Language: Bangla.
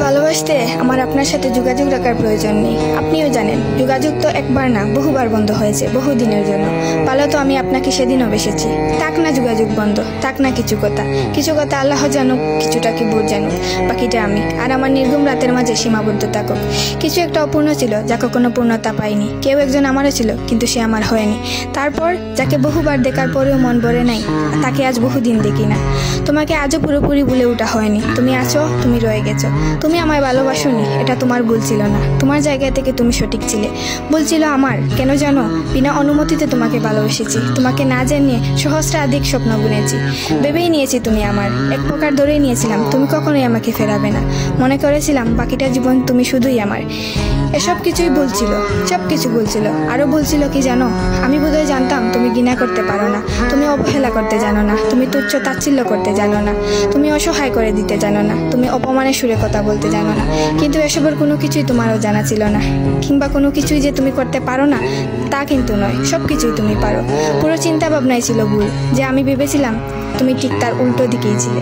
ভালোবাসতে আমার আপনার সাথে যোগাযোগ রাখার প্রয়োজন নেই। আপনিও জানেন যোগাযোগ তো একবার না বহুবার বন্ধ হয়েছে, বহুদিনের জন্য। পালো তো আমি আপনাকে সেদিনও বেসেছি। থাক না যোগাযোগ বন্ধ, থাক না কিছু কথা আল্লাহ জানুক, কিছুটা কি বোধ জানুক, বাকিটা আমি আর আমার নির্গম রাতের মাঝে সীমাবদ্ধ থাকুক। কিছু একটা অপূর্ণ ছিল যা কখনো পূর্ণতা পায়নি। কেউ একজন আমারও ছিল কিন্তু সে আমার হয়নি। তারপর যাকে বহুবার দেখার পরেও মন ভরে নাই, তাকে আজ বহুদিন দেখি না। তোমাকে আজও পুরোপুরি ভুলে ওঠা হয়নি। তুমি আছো, তুমি রয়ে গেছো। তুমি আমায় ভালোবাসোনি, এটা তোমার ভুল ছিল না। তোমার জায়গা থেকে তুমি সঠিক ছিলে। ভুল ছিল আমার। কেন জানো? বিনা অনুমতিতে তোমাকে ভালোবেসেছি। তোমাকে না জানিয়ে সহস্রাধিক স্বপ্ন বুনেছি। ভেবেই নিয়েছি তুমি আমার। এক প্রকার ধরেই নিয়েছিলাম তুমি কখনোই আমাকে ফেরাবে না। মনে করেছিলাম বাকিটা জীবন তুমি শুধুই আমার। এসব কিছুই ভুল ছিল, সব কিছু ভুল ছিল। আরও ভুল ছিল কি জানো? আমি বোধহয় জানতাম তুমি ঘৃণা করতে পারো না, তুমি অবহেলা করতে জানো না, তুমি তুচ্ছ তাচ্ছিল্য করতে জানো না, তুমি অসহায় করে দিতে জানো না, তুমি অপমানের সুরে কথা বলতে জানো না। কিন্তু এসবের কোনো কিছুই তোমারও জানা ছিল না, কিংবা কোনো কিছুই যে তুমি করতে পারো না তা কিন্তু নয়। সব কিছুই তুমি পারো। পুরো চিন্তা ভাবনাই ছিল ভুল। যে আমি ভেবেছিলাম তুমি ঠিক তার উল্টো দিকেই ছিলে।